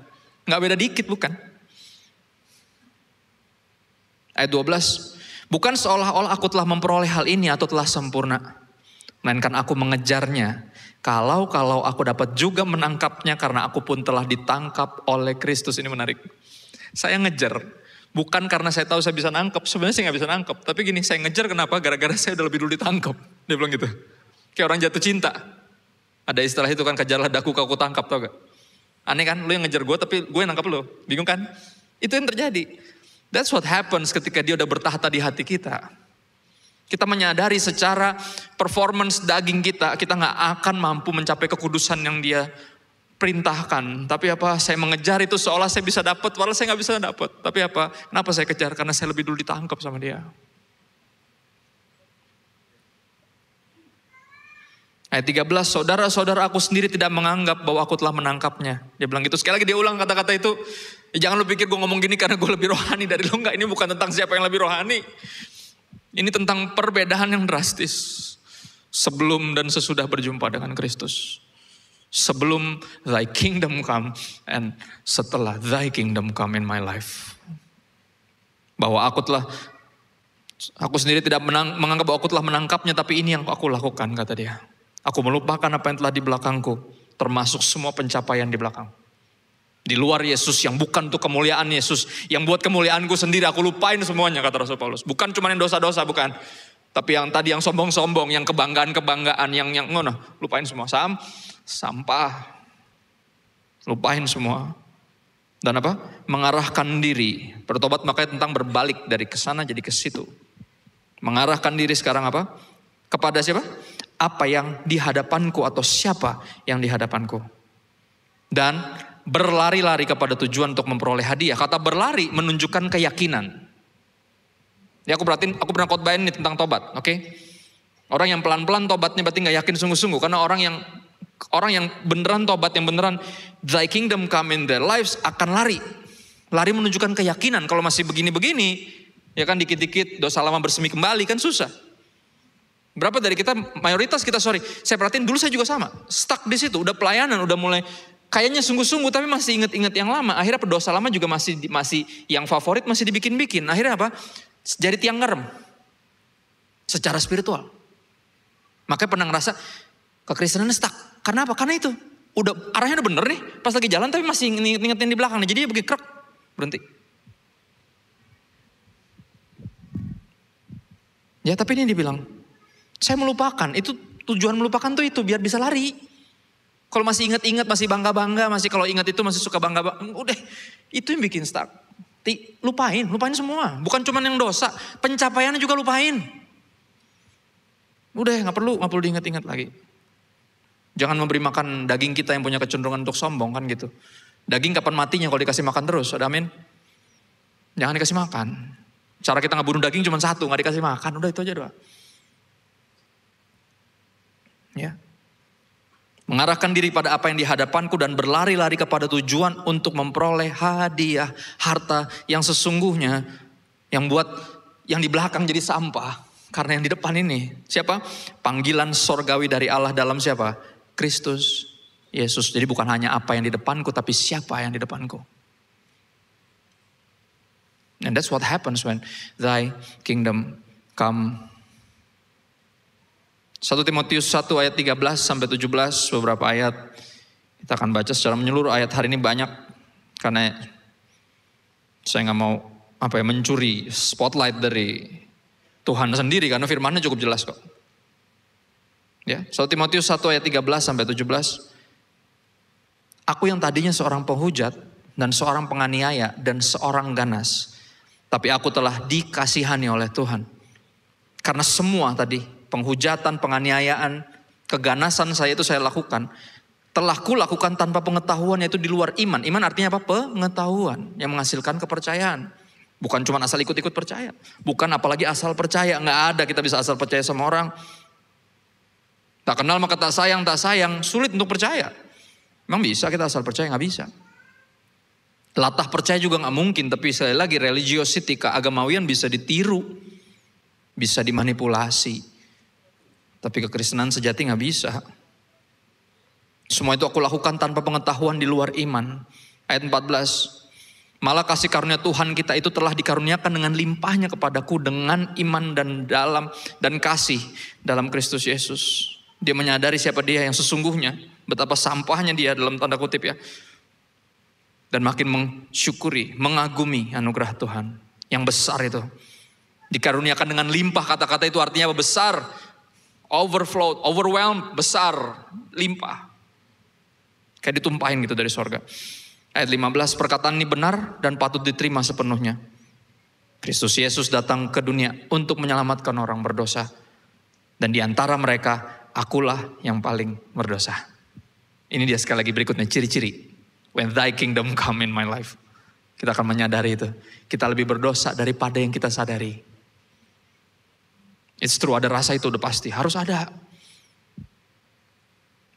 Nggak beda dikit bukan? Ayat 12. Bukan seolah-olah aku telah memperoleh hal ini atau telah sempurna. Melainkan aku mengejarnya. Kalau aku dapat juga menangkapnya karena aku pun telah ditangkap oleh Kristus. Ini menarik. Saya ngejar. Bukan karena saya tahu saya bisa nangkep. Sebenarnya saya gak bisa nangkep. Tapi gini, saya ngejar kenapa? Gara-gara saya udah lebih dulu ditangkap. Dia bilang gitu. Kayak orang jatuh cinta. Ada istilah itu kan, kejarlah daku kau tangkap, tau gak? Aneh kan? Lu yang ngejar gue tapi gue yang nangkap lu. Bingung kan? Itu yang terjadi. That's what happens ketika dia udah bertahta di hati kita. Kita menyadari secara performance daging kita gak akan mampu mencapai kekudusan yang dia perintahkan. Tapi apa? Saya mengejar itu seolah saya bisa dapat, padahal saya gak bisa dapat. Tapi apa? Kenapa saya kejar? Karena saya lebih dulu ditangkap sama dia. Ayat 13, saudara-saudara aku sendiri tidak menganggap bahwa aku telah menangkapnya. Dia bilang gitu, sekali lagi dia ulang kata-kata itu. Jangan lu pikir gue ngomong gini karena gue lebih rohani dari lu. Enggak, ini bukan tentang siapa yang lebih rohani. Ini tentang perbedaan yang drastis. Sebelum dan sesudah berjumpa dengan Kristus. Sebelum thy kingdom come and setelah thy kingdom come in my life. Bahwa aku sendiri tidak menganggap bahwa aku telah menangkapnya, tapi ini yang aku lakukan, kata dia. Aku melupakan apa yang telah di belakangku, termasuk semua pencapaian di belakang. Di luar Yesus, yang bukan untuk kemuliaan Yesus, yang buat kemuliaanku sendiri, aku lupain semuanya, kata Rasul Paulus. Bukan cuma yang dosa-dosa, bukan. Tapi yang tadi yang sombong-sombong, yang kebanggaan-kebanggaan, yang lupain semua. Sampah. Lupain semua. Dan apa? Mengarahkan diri. Bertobat makanya tentang berbalik dari kesana jadi ke situ. Mengarahkan diri sekarang apa? Kepada siapa? Apa yang di hadapanku atau siapa yang di hadapanku. Dan berlari-lari kepada tujuan untuk memperoleh hadiah. Kata berlari menunjukkan keyakinan. Ya aku pernah khotbahin nih tentang tobat, oke? Orang yang pelan-pelan tobatnya berarti gak yakin sungguh-sungguh. Karena orang yang beneran tobat, yang beneran thy kingdom come in their lives akan lari. Lari menunjukkan keyakinan. Kalau masih begini-begini, ya kan dikit-dikit dosa lama bersemi kembali kan susah. Berapa dari kita, mayoritas kita saya perhatiin dulu saya juga sama. Stuck di situ, udah pelayanan, udah mulai kayaknya sungguh-sungguh tapi masih inget-inget yang lama. Akhirnya dosa lama juga masih yang favorit masih dibikin-bikin. Akhirnya apa? Jadi tiang ngerem. Secara spiritual. Makanya pernah ngerasa kekristenan stuck. Karena apa? Karena itu. Arahnya udah bener nih. Pas lagi jalan tapi masih ingetin di belakang. Jadi dia begini krek. Berhenti. Ya tapi ini dibilang. Saya melupakan. Itu tujuan melupakan tuh itu. Biar bisa lari. Kalau masih ingat-ingat, masih bangga-bangga. Masih kalau ingat itu masih suka bangga-bangga. Udah. Itu yang bikin stuck. Lupain semua. Bukan cuma yang dosa. Pencapaiannya juga lupain. Udah gak perlu diingat-ingat lagi. Jangan memberi makan daging kita yang punya kecenderungan untuk sombong kan gitu. Daging kapan matinya kalau dikasih makan terus, ada amin? Jangan dikasih makan. Cara kita ngebunuh daging cuma satu, gak dikasih makan. Udah itu aja doang. Ya. Mengarahkan diri pada apa yang di hadapanku dan berlari-lari kepada tujuan untuk memperoleh hadiah, harta yang sesungguhnya yang buat yang di belakang jadi sampah. Karena yang di depan ini, siapa? Panggilan sorgawi dari Allah dalam siapa? Kristus Yesus. Jadi bukan hanya apa yang di depanku, tapi siapa yang di depanku. And that's what happens when thy kingdom come. 1 Timotius 1 ayat 13 sampai 17, beberapa ayat. Kita akan baca secara menyeluruh. Ayat hari ini banyak, karena saya gak mau mencuri spotlight dari Tuhan sendiri, karena firman-Nya cukup jelas kok. Ya, 1 Timotius 1 ayat 13 sampai 17. Aku yang tadinya seorang penghujat dan seorang penganiaya dan seorang ganas, tapi aku telah dikasihani oleh Tuhan. Karena semua tadi, penghujatan, penganiayaan, keganasan saya itu saya lakukan, telah kulakukan tanpa pengetahuan, yaitu di luar iman. Iman artinya apa? Pengetahuan yang menghasilkan kepercayaan. Bukan cuma asal ikut-ikut percaya. Bukan apalagi asal percaya. Nggak ada kita bisa asal percaya sama orang. Tak kenal maka tak sayang, sulit untuk percaya. Memang bisa kita asal percaya? Nggak bisa. Latah percaya juga nggak mungkin. Tapi sekali lagi religiosity, keagamawian bisa ditiru. Bisa dimanipulasi. Tapi kekristenan sejati nggak bisa. Semua itu aku lakukan tanpa pengetahuan di luar iman. Ayat 14. Malah kasih karunia Tuhan kita itu telah dikaruniakan dengan limpahnya kepadaku dengan iman dan kasih dalam Kristus Yesus. Dia menyadari siapa dia yang sesungguhnya, betapa sampahnya dia dalam tanda kutip ya. Dan makin mensyukuri, mengagumi anugerah Tuhan yang besar itu. Dikaruniakan dengan limpah, kata-kata itu artinya apa? Besar, overflow, overwhelmed, besar, limpah. Kayak ditumpahin gitu dari sorga. Ayat 15, perkataan ini benar dan patut diterima sepenuhnya. Kristus Yesus datang ke dunia untuk menyelamatkan orang berdosa. Dan di antara mereka, akulah yang paling berdosa. Ini dia sekali lagi berikutnya, ciri-ciri. When thy kingdom come in my life. Kita akan menyadari itu. Kita lebih berdosa daripada yang kita sadari. It's true, ada rasa itu udah pasti. Harus ada.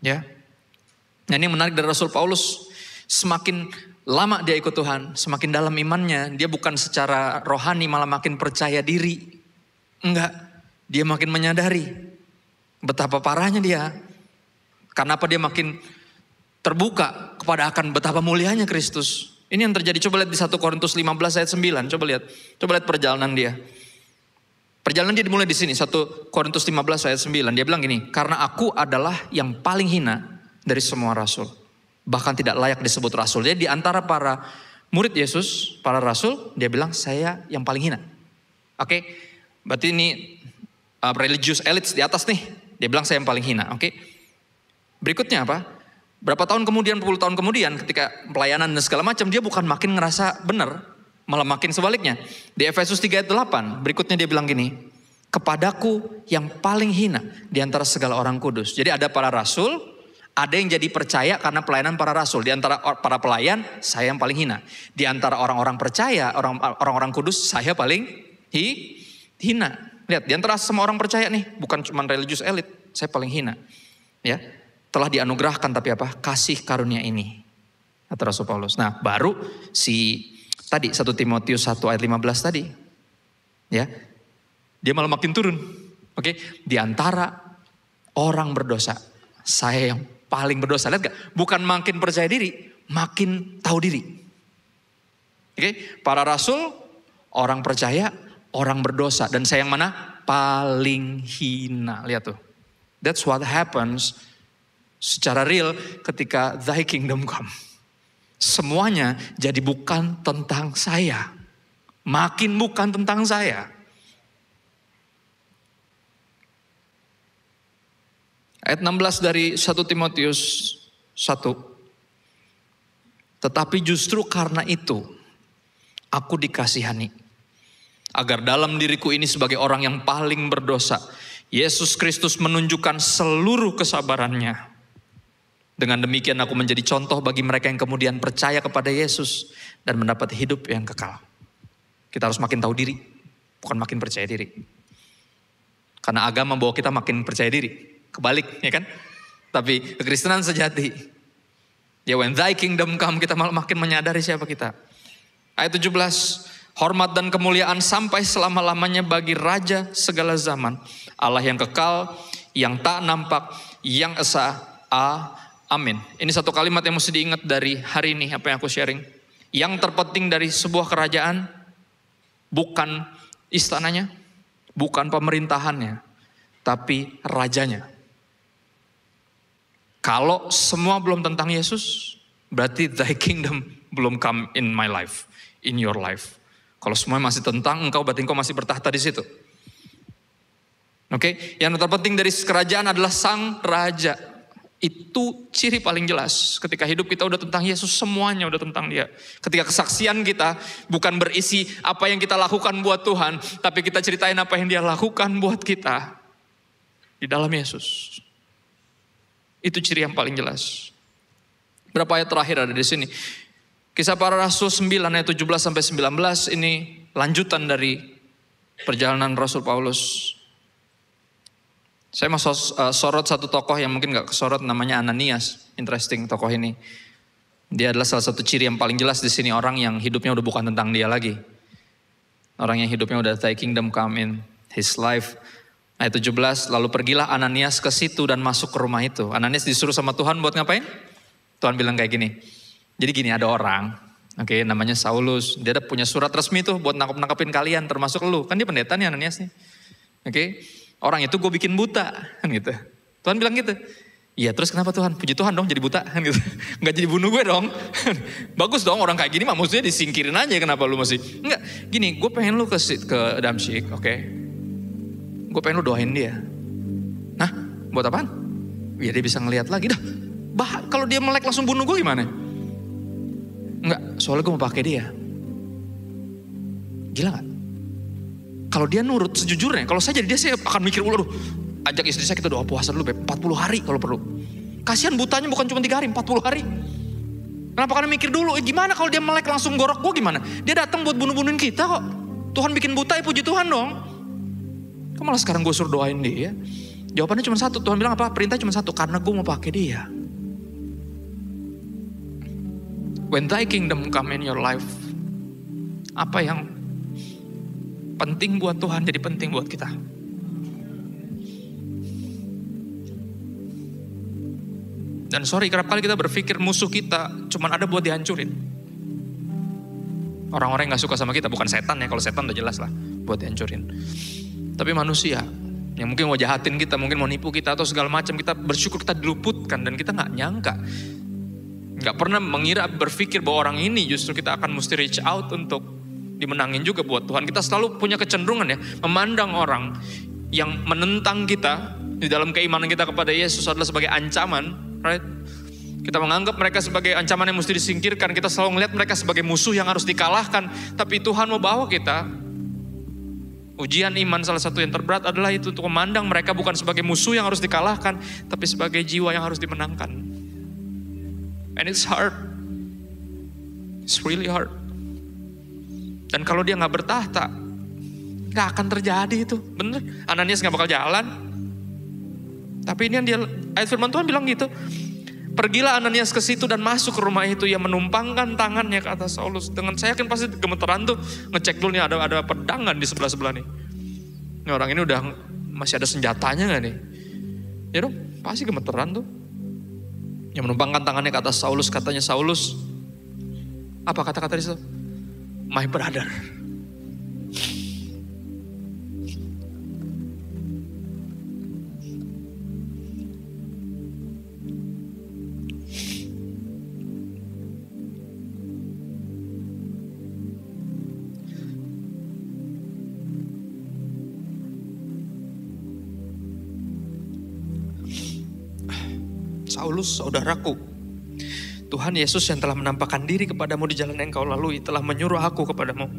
Ya. Nah ini yang menarik dari Rasul Paulus. Semakin lama dia ikut Tuhan, semakin dalam imannya, dia bukan secara rohani malah makin percaya diri. Enggak, dia makin menyadari betapa parahnya dia. Karena apa? Dia makin terbuka kepada akan betapa mulianya Kristus. Ini yang terjadi, coba lihat di 1 Korintus 15 ayat 9, coba lihat perjalanan dia. Perjalanan dia dimulai di sini, 1 Korintus 15 ayat 9, dia bilang gini, karena aku adalah yang paling hina dari semua rasul. Bahkan tidak layak disebut rasul. Jadi di antara para murid Yesus, para rasul, dia bilang saya yang paling hina. Oke, berarti ini religious elites di atas nih. Dia bilang saya yang paling hina. Oke, berikutnya apa? Berapa tahun kemudian, puluh tahun kemudian, ketika pelayanan dan segala macam, dia bukan makin ngerasa benar, malah makin sebaliknya. Di Efesus 3 ayat 8, berikutnya dia bilang gini, kepadaku yang paling hina di antara segala orang kudus. Jadi ada para rasul. Ada yang jadi percaya karena pelayanan para rasul. Di antara para pelayan, saya yang paling hina. Di antara orang-orang percaya, orang-orang kudus, saya paling hina. Lihat, di antara semua orang percaya nih, bukan cuma religious elite, saya paling hina. Ya, telah dianugerahkan tapi apa? Kasih karunia ini. Kata Rasul Paulus. Nah, baru si Tadi 1 Timotius 1 ayat 15 tadi. Ya. Dia malah makin turun. Oke, di antara orang berdosa, saya yang paling berdosa. Lihat gak? Bukan makin percaya diri, makin tahu diri. Oke, para rasul, orang percaya, orang berdosa. Dan saya yang mana? Paling hina. Lihat tuh. That's what happens secara real ketika thy kingdom come. Semuanya jadi bukan tentang saya. Makin bukan tentang saya. Ayat 16 dari 1 Timotius 1. Tetapi justru karena itu aku dikasihani. Agar dalam diriku ini sebagai orang yang paling berdosa, Yesus Kristus menunjukkan seluruh kesabarannya. Dengan demikian aku menjadi contoh bagi mereka yang kemudian percaya kepada Yesus dan mendapat hidup yang kekal. Kita harus makin tahu diri, bukan makin percaya diri. Karena agama membawa kita makin percaya diri. Kebalik, ya kan? Tapi kekristenan sejati, ya when thy kingdom come, kita malah makin menyadari siapa kita. Ayat 17, hormat dan kemuliaan sampai selama-lamanya bagi Raja segala zaman, Allah yang kekal, yang tak nampak, yang esa. Amin. Ini satu kalimat yang mesti diingat dari hari ini, apa yang aku sharing. Yang terpenting dari sebuah kerajaan, bukan istananya, bukan pemerintahannya, tapi rajanya. Kalau semua belum tentang Yesus, berarti thy kingdom belum come in my life, in your life. Kalau semua masih tentang engkau, berarti engkau masih bertahta di situ. Oke, yang terpenting dari kerajaan adalah sang raja. Itu ciri paling jelas. Ketika hidup kita udah tentang Yesus, semuanya udah tentang Dia. Ketika kesaksian kita bukan berisi apa yang kita lakukan buat Tuhan, tapi kita ceritain apa yang Dia lakukan buat kita di dalam Yesus. Itu ciri yang paling jelas. Berapa ayat terakhir ada di sini? Kisah Para Rasul 9 ayat 17 sampai 19 ini lanjutan dari perjalanan Rasul Paulus. Saya mau sorot satu tokoh yang mungkin gak kesorot, namanya Ananias. Interesting tokoh ini. Dia adalah salah satu ciri yang paling jelas di sini, orang yang hidupnya udah bukan tentang dia lagi. Orang yang hidupnya udah thy kingdom come in his life. Ayat 17, lalu pergilah Ananias ke situ dan masuk ke rumah itu. Ananias disuruh sama Tuhan buat ngapain? Tuhan bilang kayak gini. Jadi gini, ada orang, oke, namanya Saulus. Dia ada punya surat resmi tuh buat nangkep-nangkepin kalian, termasuk lu. Kan dia pendeta nih Ananias nih. Oke. Orang itu gue bikin buta, kan gitu. Tuhan bilang gitu. Iya, terus kenapa Tuhan? Puji Tuhan dong jadi buta, kan gitu. Nggak jadi bunuh gue dong. Bagus dong, orang kayak gini mah maksudnya disingkirin aja, kenapa lu masih. Enggak, gini, gue pengen lu ke Damsyik, oke. Gue pengen lu doain dia. Nah, buat apaan? Ya dia bisa ngelihat lagi dah. Kalau dia melek langsung bunuh gue gimana? Enggak, soalnya gue mau pakai dia. Gila gak? Kalau dia nurut sejujurnya, kalau saya jadi dia, saya akan mikir ulang, ajak istri saya kita doa puasa dulu 40 hari kalau perlu. Kasihan butanya bukan cuma 3 hari, 40 hari. Kenapa kalian mikir dulu, gimana kalau dia melek langsung gorok gue gimana? Dia datang buat bunuh-bunuhin kita kok. Tuhan bikin buta, ya puji Tuhan dong. Kok malah sekarang gue suruh doain dia? Jawabannya cuma satu, Tuhan bilang apa? Perintah cuma satu, karena gue mau pakai dia. When thy kingdom come in your life, apa yang penting buat Tuhan jadi penting buat kita. Dan sorry, kerap kali kita berpikir musuh kita cuman ada buat dihancurin. Orang-orang yang gak suka sama kita, bukan setan ya, kalau setan udah jelas lah buat dihancurin. Tapi manusia yang mungkin mau jahatin kita, mungkin mau nipu kita atau segala macam, kita bersyukur kita diluputkan dan kita gak nyangka. Gak pernah mengira, berpikir bahwa orang ini justru kita akan mesti reach out untuk dimenangin juga buat Tuhan. Kita selalu punya kecenderungan ya, memandang orang yang menentang kita di dalam keimanan kita kepada Yesus adalah sebagai ancaman, right? Kita menganggap mereka sebagai ancaman yang mesti disingkirkan. Kita selalu melihat mereka sebagai musuh yang harus dikalahkan. Tapi Tuhan mau bawa kita. Ujian iman salah satu yang terberat adalah itu, untuk memandang mereka bukan sebagai musuh yang harus dikalahkan, tapi sebagai jiwa yang harus dimenangkan. And it's hard. It's really hard. Dan kalau dia gak bertahta, gak akan terjadi itu. Bener, Ananias gak bakal jalan. Tapi ini yang dia, ayat firman Tuhan bilang gitu. Pergilah Ananias ke situ dan masuk ke rumah itu. Ia menumpangkan tangannya ke atas Saulus. Dengan saya yakin pasti gemeteran tuh, ngecek dulu nih ada pedang nggak di sebelah nih. Ini orang ini udah masih ada senjatanya nggak nih? Ya dong, pasti gemeteran tuh. Ia menumpangkan tangannya ke atas Saulus. Katanya Saulus, apa kata-kata di situ? My brother. Saulus, saudaraku, Tuhan Yesus yang telah menampakkan diri kepadamu di jalan yang engkau lalui telah menyuruh aku kepadamu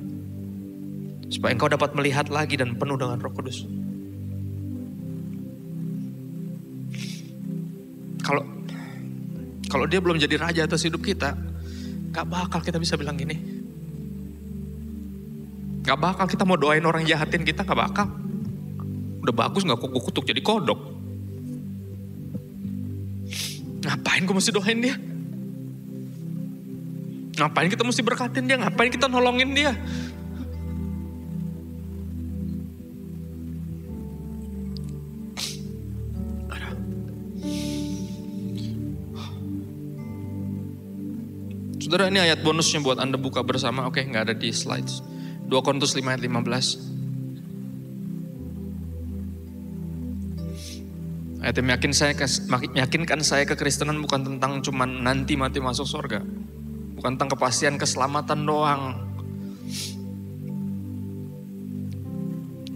supaya engkau dapat melihat lagi dan penuh dengan Roh Kudus. Kalau dia belum jadi raja atas hidup kita, gak bakal kita bisa bilang gini. Gak bakal kita mau doain orang jahatin kita, gak bakal. Udah bagus gak kutuk jadi kodok. Ngapain gue mesti doain dia? Ngapain kita mesti berkatin dia? Ngapain kita nolongin dia? Saudara, ini ayat bonusnya buat Anda buka bersama. Oke, gak ada di slides. 2 Korintus 5 ayat 15. Ayat yang meyakinkan saya kekristenan bukan tentang cuman nanti mati masuk surga. Bukan tentang kepastian keselamatan doang.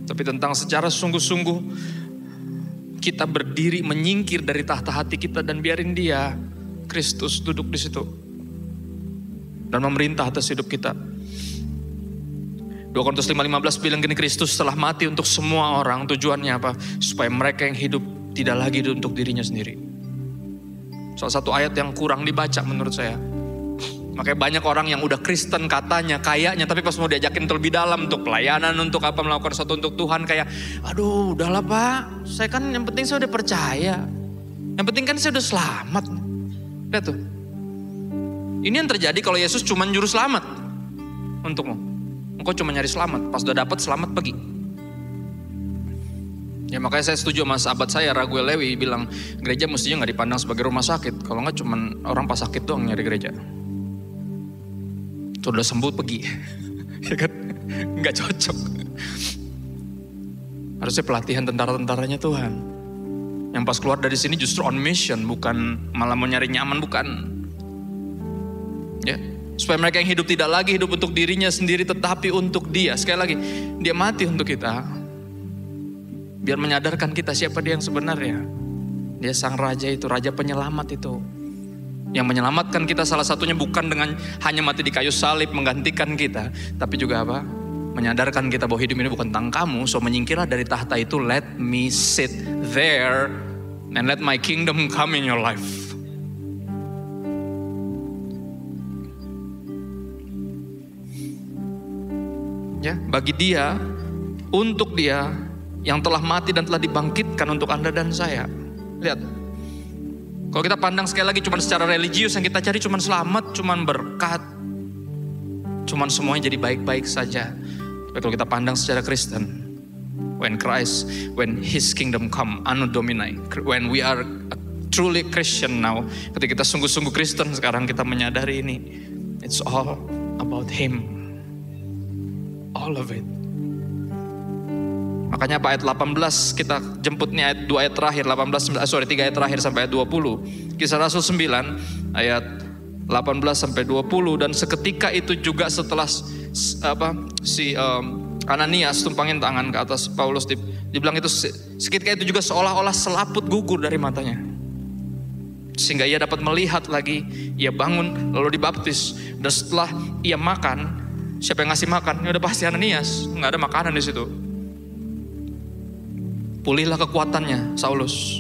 Tapi tentang secara sungguh-sungguh kita berdiri menyingkir dari tahta hati kita dan biarin dia, Kristus, duduk di situ dan memerintah atas hidup kita. 2 Korintus 5:15 bilang gini, Kristus telah mati untuk semua orang. Tujuannya apa? Supaya mereka yang hidup tidak lagi untuk dirinya sendiri. Salah satu ayat yang kurang dibaca menurut saya. Makanya banyak orang yang udah Kristen katanya, kayaknya, tapi pas mau diajakin lebih dalam untuk pelayanan, untuk apa, melakukan sesuatu untuk Tuhan, kayak aduh udahlah Pak, saya kan yang penting saya udah percaya, yang penting kan saya udah selamat. Lihat tuh, ini yang terjadi kalau Yesus cuma nyuruh selamat untukmu. Engkau cuma nyari selamat, pas udah dapat selamat pergi. Ya makanya saya setuju sama sahabat saya Raguel Lewi bilang gereja mestinya gak dipandang sebagai rumah sakit. Kalau gak cuman orang pas sakit doang nyari gereja. Tuh udah sembuh pergi. Ya kan? Gak cocok. Harusnya pelatihan tentara-tentaranya Tuhan. Yang pas keluar dari sini justru on mission, bukan malah mau nyari nyaman, bukan. Ya, supaya mereka yang hidup tidak lagi hidup untuk dirinya sendiri tetapi untuk Dia. Sekali lagi, Dia mati untuk kita. Biar menyadarkan kita siapa Dia yang sebenarnya. Dia sang raja itu, raja penyelamat itu. Yang menyelamatkan kita salah satunya bukan dengan hanya mati di kayu salib menggantikan kita. Tapi juga apa? Menyadarkan kita bahwa hidup ini bukan tentang kamu. So menyingkirlah dari tahta itu. Let me sit there and let my kingdom come in your life. Ya, bagi Dia, untuk Dia yang telah mati dan telah dibangkitkan untuk Anda dan saya. Lihat, kalau kita pandang sekali lagi cuma secara religius, yang kita cari cuma selamat, cuma berkat, cuma semuanya jadi baik-baik saja. Tapi kalau kita pandang secara Kristen, when His kingdom come, Anno Domini, when we are truly Christian now, ketika kita sungguh-sungguh Kristen sekarang, kita menyadari ini, it's all about Him, all of it. Makanya ayat 18 kita jemput nih ayat 2 ayat terakhir 3 ayat terakhir sampai ayat 20. Kisah Rasul 9 ayat 18 sampai 20 dan seketika itu juga setelah Ananias tumpangin tangan ke atas Paulus dibilang itu seketika itu juga seolah-olah selaput gugur dari matanya. Sehingga ia dapat melihat lagi, ia bangun lalu dibaptis dan setelah ia makan, siapa yang ngasih makan? Ya udah pasti Ananias, enggak ada makanan di situ. Pulihlah kekuatannya Saulus.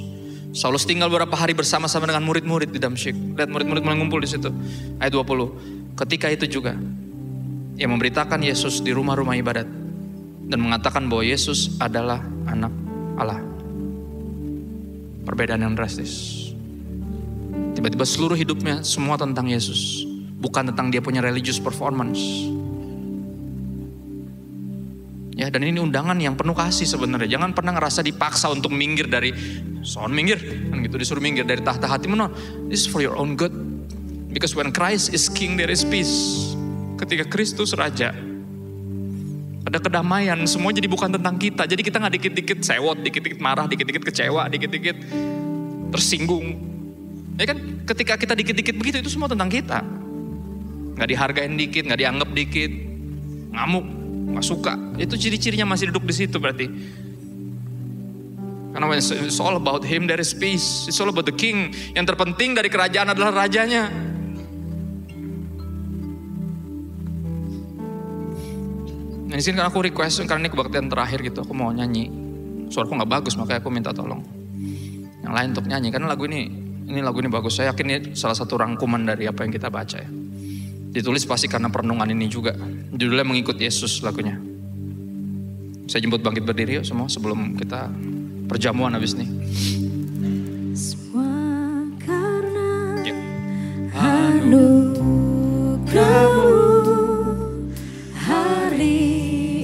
Saulus tinggal beberapa hari bersama-sama dengan murid-murid di Damsyik. Lihat murid-murid mulai ngumpul di situ. Ayat 20. Ketika itu juga ia memberitakan Yesus di rumah-rumah ibadat dan mengatakan bahwa Yesus adalah anak Allah. Perbedaan yang drastis. Tiba-tiba seluruh hidupnya semua tentang Yesus. Bukan tentang dia punya religious performance. Ya, dan ini undangan yang penuh kasih sebenarnya. Jangan pernah ngerasa dipaksa untuk minggir dari, minggir. Kan gitu, disuruh minggir dari tahta hatimu. No, this is for your own good. Because when Christ is king, there is peace. Ketika Kristus raja, ada kedamaian. Semua jadi bukan tentang kita. Jadi kita gak dikit-dikit sewot, dikit-dikit marah, dikit-dikit kecewa, dikit-dikit tersinggung. Ya kan, ketika kita dikit-dikit begitu, itu semua tentang kita. Gak dihargain dikit, gak dianggap dikit, ngamuk, gak suka. Itu ciri-cirinya masih duduk di situ berarti. Karena when it's all about him, there is peace. It's all about the king. Yang terpenting dari kerajaan adalah rajanya. Nah, di sini kan aku request, karena ini kebaktian terakhir gitu, aku mau nyanyi. Suaraku gak bagus, makanya aku minta tolong yang lain untuk nyanyi. Karena lagu ini bagus. Saya yakin ini salah satu rangkuman dari apa yang kita baca ya. Ditulis pasti karena perenungan ini juga. Judulnya Mengikut Yesus lagunya. Saya jemput bangkit berdiri yuk semua sebelum kita perjamuan habis nih. Semua karena anugerah-Mu hari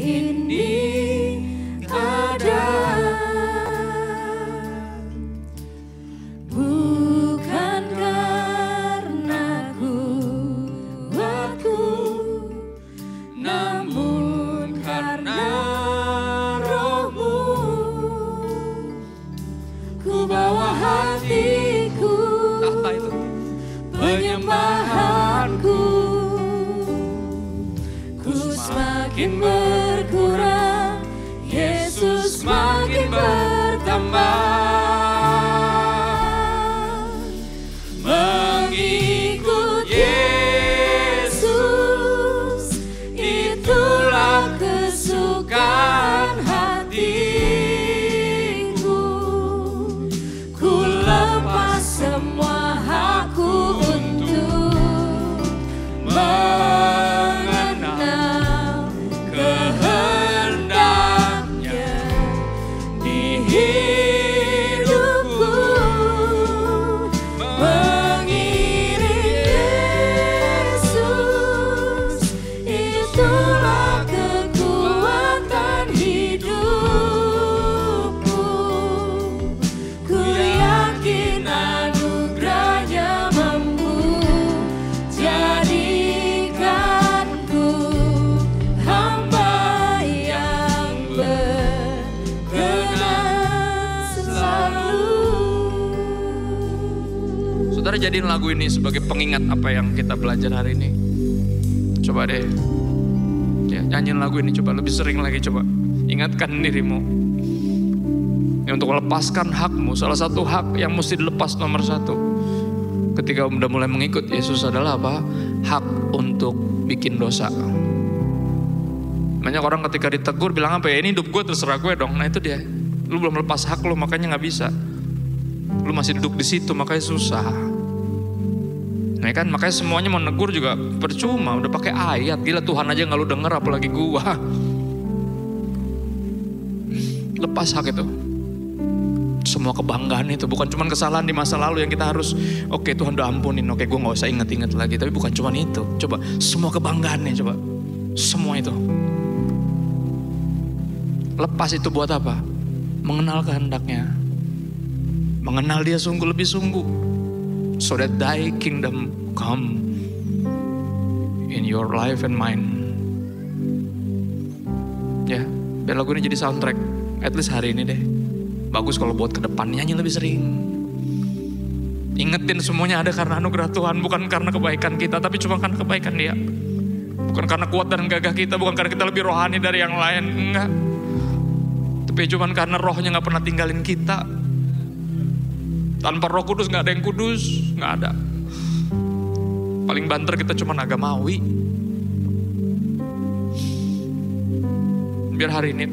ini ada. Bukan karena kuatku, namun karena Roh-Mu. Ku bawa hatiku, Tahta itu, penyembahanku. Ku semakin berkurang, Yesus semakin bertambah. Mengikut Yesus, itulah kesukaan hatiku. Ku lepas semua hakku untuk mengenal kehendaknya di hidupku. Mengiring Yesus, itulah kekuatan hidupku. Ku yakin anugerah-Nya mampu jadikanku hamba yang berkenan selalu. saudara jadiin lagu ini sebagai pengingat apa yang kita belajar hari ini. Coba deh, ya, nyanyiin lagu ini coba lebih sering lagi, coba ingatkan dirimu. Ya, untuk melepaskan hakmu, salah satu hak yang mesti dilepas nomor satu ketika udah mulai mengikut Yesus adalah apa? Hak untuk bikin dosa. Banyak orang ketika ditegur bilang apa ya, ini hidup gue terserah gue dong. Nah itu dia, lu belum lepas hak lu makanya gak bisa. Lu masih duduk di situ makanya susah. Nah kan makanya semuanya mau negur juga percuma, udah pakai ayat. Gila, Tuhan aja gak lu denger apalagi gua. Lepas hak itu. Semua kebanggaan itu bukan cuma kesalahan di masa lalu yang kita harus oke, Tuhan udah ampunin, oke gue gak usah inget-inget lagi. Tapi bukan cuma itu. Coba semua kebanggaannya, coba semua itu. Lepas itu buat apa? Mengenal kehendaknya, mengenal dia sungguh lebih sungguh. So that thy kingdom come in your life and mine. Ya, biar lagu ini jadi soundtrack at least hari ini deh. Bagus kalau buat ke depan, nyanyi lebih sering. Ingetin semuanya ada karena anugerah Tuhan, bukan karena kebaikan kita, tapi cuma karena kebaikan Dia. Bukan karena kuat dan gagah kita, bukan karena kita lebih rohani dari yang lain, enggak. Tapi cuma karena Rohnya gak pernah tinggalin kita. Tanpa Roh Kudus gak ada yang kudus, gak ada. Paling banter kita cuma agamawi. Biar hari ini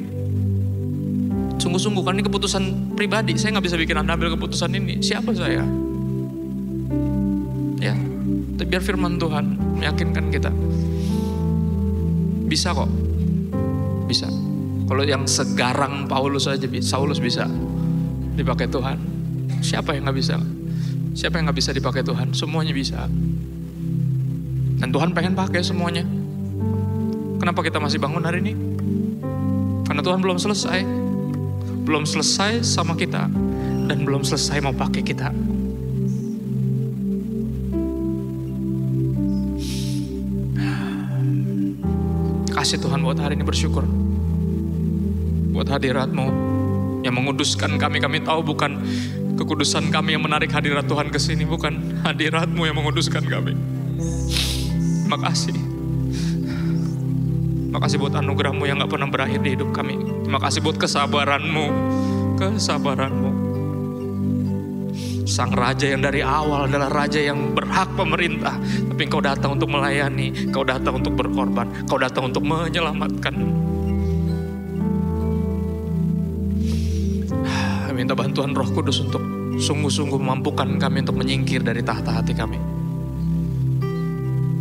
sungguh-sungguh, kan ini keputusan pribadi. Saya gak bisa bikin Anda ambil keputusan ini. Siapa saya? Ya, tapi biar firman Tuhan meyakinkan kita. Bisa kok, bisa. Kalau yang segarang Paulus aja, Saulus bisa dipakai Tuhan. Siapa yang gak bisa? Siapa yang gak bisa dipakai Tuhan? Semuanya bisa. Dan Tuhan pengen pakai semuanya. Kenapa kita masih bangun hari ini? Karena Tuhan belum selesai. Belum selesai sama kita. Dan belum selesai mau pakai kita. Kasih Tuhan buat hari ini, bersyukur buat hadirat-Mu yang menguduskan kami. Kami tahu bukan kekudusan kami yang menarik hadirat Tuhan ke sini, bukan hadirat-Mu yang menguduskan kami. Makasih. Makasih buat anugerah-Mu yang gak pernah berakhir di hidup kami. Terima kasih buat kesabaran-Mu. Kesabaran-Mu. Sang Raja yang dari awal adalah Raja yang berhak pemerintah. Tapi Engkau datang untuk melayani. Engkau datang untuk berkorban. Engkau datang untuk menyelamatkan. Minta bantuan Roh Kudus untuk sungguh-sungguh memampukan kami untuk menyingkir dari tahta hati kami.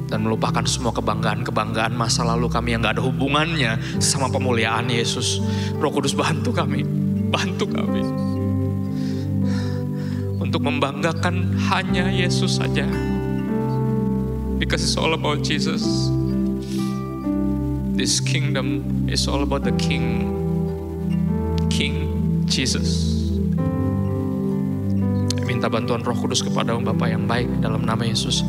Dan melupakan semua kebanggaan-kebanggaan masa lalu kami yang gak ada hubungannya sama pemuliaan Yesus. Roh Kudus bantu kami. Bantu kami. Untuk membanggakan hanya Yesus saja. Because it's all about Jesus. This kingdom is all about the King. King Jesus. Minta bantuan Roh Kudus kepada Bapak yang baik dalam nama Yesus.